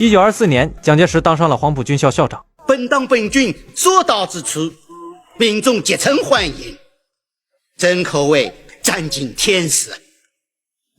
1924年，蒋介石当上了黄埔军校校长。本党本军所到之处，民众竭诚欢迎，真可谓占尽天时。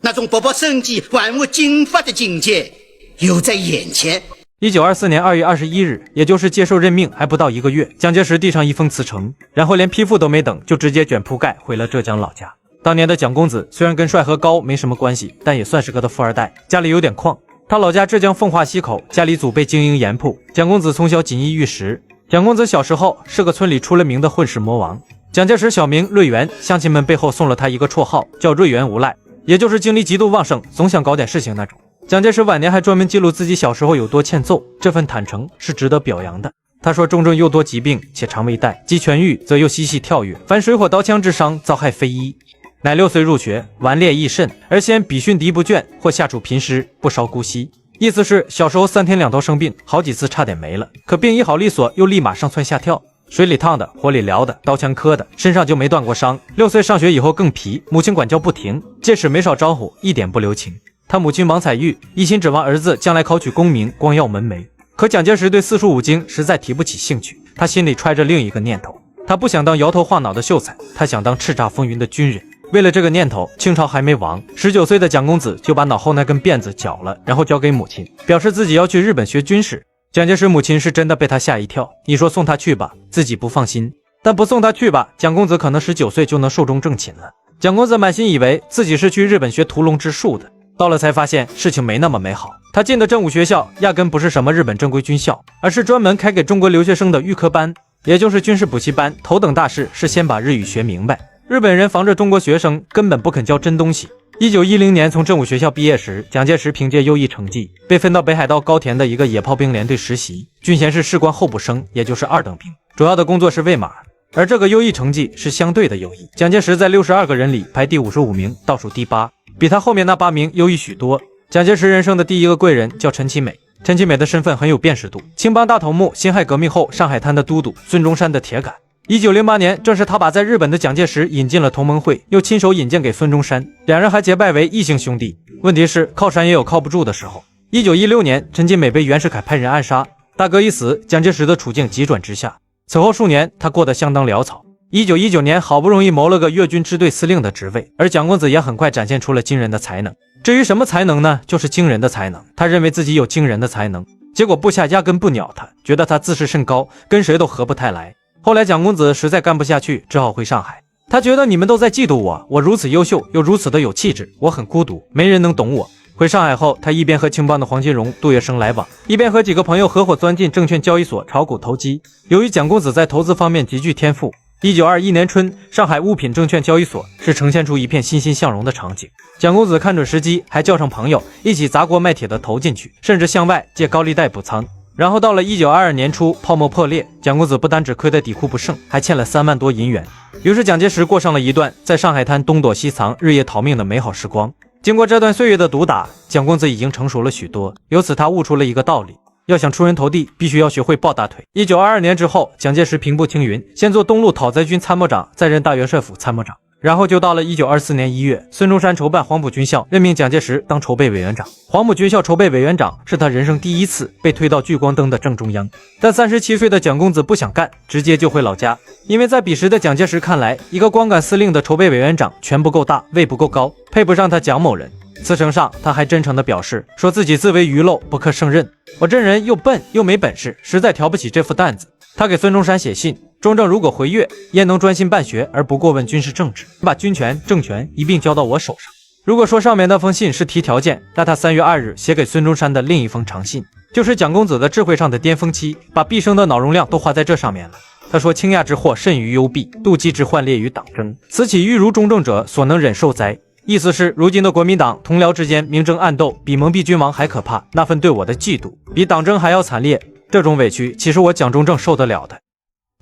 那种勃勃生机、万物竞发的境界犹在眼前。1924年2月21日，也就是接受任命还不到1个月，蒋介石递上一封辞呈，然后连批复都没等，就直接卷铺盖回了浙江老家。当年的蒋公子虽然跟帅和高没什么关系，但也算是个富二代，家里有点矿。他老家浙江奉化溪口，家里祖辈经营盐铺，蒋公子从小锦衣玉食。蒋公子小时候是个村里出了名的混世魔王。蒋介石小名瑞元，乡亲们背后送了他一个绰号，叫瑞元无赖，也就是精力极度旺盛，总想搞点事情那种。蒋介石晚年还专门记录自己小时候有多欠揍，这份坦诚是值得表扬的。他说重症又多疾病，且肠未殆，既痊愈则又嬉戏跳跃，凡水火刀枪之伤，遭害非一。乃6岁入学，顽劣益甚，而先比训敌不倦，或下处贫湿，不烧姑息。意思是小时候3天2头生病，好几次差点没了，可病医好利索，又立马上蹿下跳，水里烫的，火里燎的，刀枪磕的，身上就没断过伤。6岁上学以后更皮，母亲管教不停，戒尺没少招呼，一点不留情。他母亲王彩玉一心指望儿子将来考取功名，光耀门楣。可蒋介石对四书五经实在提不起兴趣，他心里揣着另一个念头，他不想当摇头晃脑的秀才，他想当叱咤风云的军人。为了这个念头，清朝还没亡，19岁的蒋公子就把脑后那根辫子绞了，然后交给母亲，表示自己要去日本学军事。蒋介石母亲是真的被他吓一跳，你说送他去吧，自己不放心，但不送他去吧，蒋公子可能19岁就能寿终正寝了。蒋公子满心以为自己是去日本学屠龙之术的，到了才发现事情没那么美好。他进的正武学校压根不是什么日本正规军校，而是专门开给中国留学生的预科班，也就是军事补习班。头等大事是先把日语学明白。日本人防着中国学生，根本不肯教真东西。1910年从正武学校毕业时，蒋介石凭借优异成绩被分到北海道高田的一个野炮兵连队实习，军衔是士官候补生，也就是2等兵，主要的工作是喂马。而这个优异成绩是相对的优异，蒋介石在62个人里排第55名，倒数第8，比他后面那8名优异许多。蒋介石人生的第一个贵人叫陈其美，陈其美的身份很有辨识度，青帮大头目，辛亥革命后上海滩的都督，孙中山的铁杆。1908年，正是他把在日本的蒋介石引进了同盟会，又亲手引荐给孙中山，两人还结拜为异姓兄弟。问题是靠山也有靠不住的时候。1916年，陈其美被袁世凯派人暗杀，大哥一死，蒋介石的处境急转直下。此后数年，他过得相当潦草。1919年，好不容易谋了个粤军支队司令的职位，而蒋公子也很快展现出了惊人的才能。至于什么才能呢？就是惊人的才能。他认为自己有惊人的才能，结果部下压根不鸟他，觉得他自视甚高，跟谁都合不太来。后来蒋公子实在干不下去，只好回上海。他觉得你们都在嫉妒我，我如此优秀又如此的有气质，我很孤独，没人能懂我。回上海后，他一边和青帮的黄金荣、杜月笙来往，一边和几个朋友合伙钻进证券交易所炒股投机。由于蒋公子在投资方面极具天赋，1921年春，上海物品证券交易所是呈现出一片欣欣向荣的场景。蒋公子看准时机，还叫上朋友一起砸锅卖铁的投进去，甚至向外借高利贷补仓。然后到了1922年初，泡沫破裂，蒋公子不单只亏得底裤不剩，还欠了3万多银元。于是蒋介石过上了一段在上海滩东躲西藏、日夜逃命的美好时光。经过这段岁月的毒打，蒋公子已经成熟了许多，由此他悟出了一个道理，要想出人头地，必须要学会抱大腿。1922年之后，蒋介石平步青云，先做东路讨贼军参谋长，再任大元帅府参谋长。然后就到了1924年1月，孙中山筹办黄埔军校，任命蒋介石当筹备委员长。黄埔军校筹备委员长是他人生第一次被推到聚光灯的正中央。但37岁的蒋公子不想干，直接就回老家。因为在彼时的蒋介石看来，一个光杆司令的筹备委员长权不够大，位不够高，配不上他蒋某人。辞呈上，他还真诚地表示，说自己自为鱼肉，不可胜任。我这人又笨又没本事，实在挑不起这副担子。他给孙中山写信，中正如果回粤，焉能专心办学而不过问军事政治，把军权政权一并交到我手上。如果说上面那封信是提条件，那他3月2日写给孙中山的另一封长信，就是蒋公子的智慧上的巅峰期，把毕生的脑容量都花在这上面了。他说，倾轧之祸甚于幽闭，妒忌之患烈于党争，此岂欲如中正者所能忍受哉？意思是，如今的国民党同僚之间明争暗斗，比蒙蔽君王还可怕，那份对我的嫉妒比党争还要惨烈。这种委屈，岂是我蒋中正受得了的？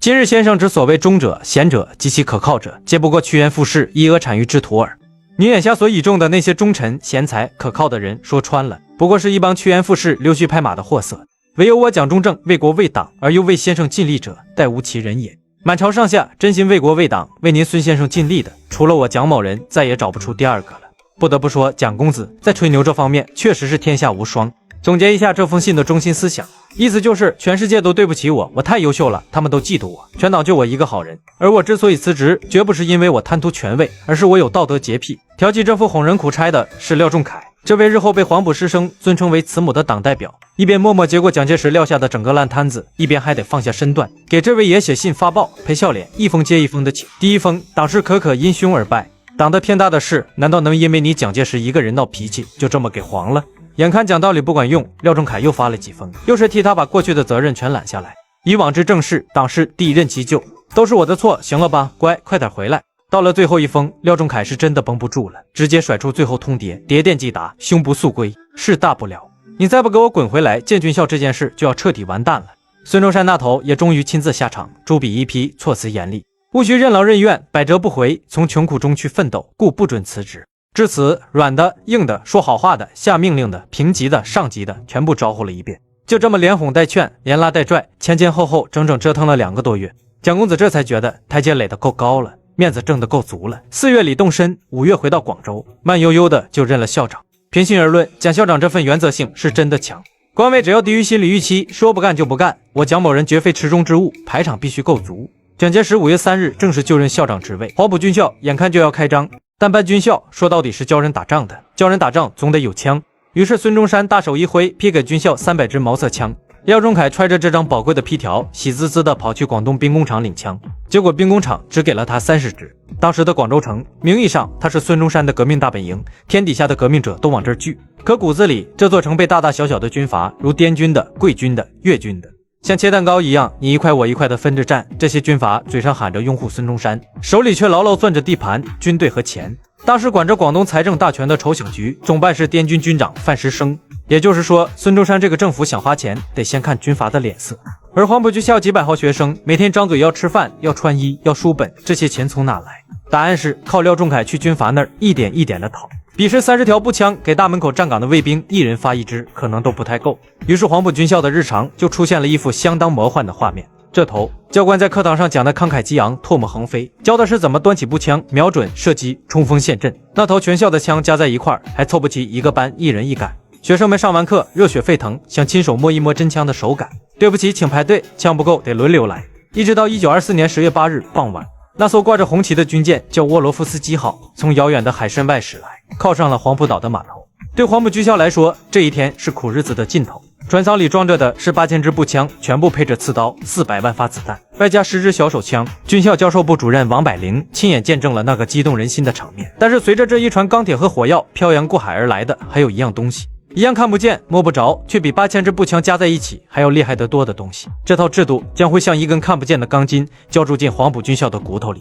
今日先生之所谓忠者、贤者及其可靠者，皆不过趋炎附势、以讹谄于之徒耳。你眼下所倚重的那些忠臣、贤才、可靠的人，说穿了，不过是一帮趋炎附势、溜须拍马的货色。唯有我蒋中正为国为党而又为先生尽力者，殆无其人也。满朝上下真心为国为党、为您孙先生尽力的，除了我蒋某人，再也找不出第二个了。不得不说，蒋公子在吹牛这方面确实是天下无双。总结一下这封信的中心思想，意思就是全世界都对不起我，我太优秀了，他们都嫉妒我，全党就我一个好人。而我之所以辞职，绝不是因为我贪图权位，而是我有道德洁癖。挑起这副哄人苦差的是廖仲恺，这位日后被黄埔师生尊称为慈母的党代表，一边默默接过蒋介石撂下的整个烂摊子，一边还得放下身段，给这位爷写信发报，陪笑脸，一封接一封的请。第一封，党是可因凶而败，党的天大的事，难道能因为你蒋介石一个人闹脾气，就这么给黄了？眼看讲道理不管用，廖仲恺又发了几封，又是替他把过去的责任全揽下来。以往之正事，党是第一任其咎，都是我的错，行了吧，乖，快点回来。到了最后一封，廖仲恺是真的绷不住了，直接甩出最后通牒，牒电即达，兄不速归，事大不了。你再不给我滚回来，建军校这件事就要彻底完蛋了。孙中山那头也终于亲自下场，朱笔一批，措辞严厉，务须任劳任怨，百折不回，从穷苦中去奋斗，故不准辞职。至此，软的、硬的、说好话的、下命令的、评级的、上级的，全部招呼了一遍。就这么连哄带劝，连拉带拽，前后整整折腾了2个多月。蒋公子这才觉得台阶垒得够高了，面子挣得够足了。4月里动身，5月回到广州，慢悠悠的就任了校长。平心而论，蒋校长这份原则性是真的强。官位只要低于心理预期，说不干就不干。我蒋某人绝非池中之物，排场必须够足。蒋介石5月3日正式就任校长职位，黄埔军校眼看就要开张。但办军校说到底是教人打仗的，教人打仗总得有枪。于是孙中山大手一挥，批给军校300支毛瑟枪。廖仲恺揣着这张宝贵的批条，喜滋滋地跑去广东兵工厂领枪，结果兵工厂只给了他30支。当时的广州城，名义上它是孙中山的革命大本营，天底下的革命者都往这儿聚，可骨子里这座城被大大小小的军阀，如滇军的、桂军的、粤军的，像切蛋糕一样，你一块我一块的分着占。这些军阀嘴上喊着拥护孙中山，手里却牢牢攥着地盘、军队和钱。当时管着广东财政大权的筹饷局总办是滇军军长范石生，也就是说，孙中山这个政府想花钱，得先看军阀的脸色。而黄埔军校几百号学生每天张嘴要吃饭、要穿衣、要书本，这些钱从哪来？答案是靠廖仲恺去军阀那儿一点一点的讨。彼时30条步枪给大门口站岗的卫兵一人发1支，可能都不太够。于是黄埔军校的日常就出现了一幅相当魔幻的画面。这头教官在课堂上讲的慷慨激昂、唾沫横飞，教的是怎么端起步枪瞄准射击、冲锋陷阵。那头全校的枪加在一块儿，还凑不齐一个班一人一杆。学生们上完课热血沸腾，想亲手摸一摸真枪的手感。对不起，请排队，枪不够得轮流来。一直到1924年10月8日傍晚，那艘挂着红旗的军舰叫沃罗夫斯基号，从遥远的海参崴驶来，靠上了黄埔岛的码头。对黄埔军校来说，这一天是苦日子的尽头。船舱里装着的是8000支步枪，全部配着刺刀，400万发子弹，外加10支小手枪。军校教授部主任王百灵亲眼见证了那个激动人心的场面。但是随着这一船钢铁和火药漂洋过海而来的，还有一样东西，一样看不见摸不着，却比8000支步枪加在一起还要厉害得多的东西。这套制度将会像一根看不见的钢筋浇筑进黄埔军校的骨头里。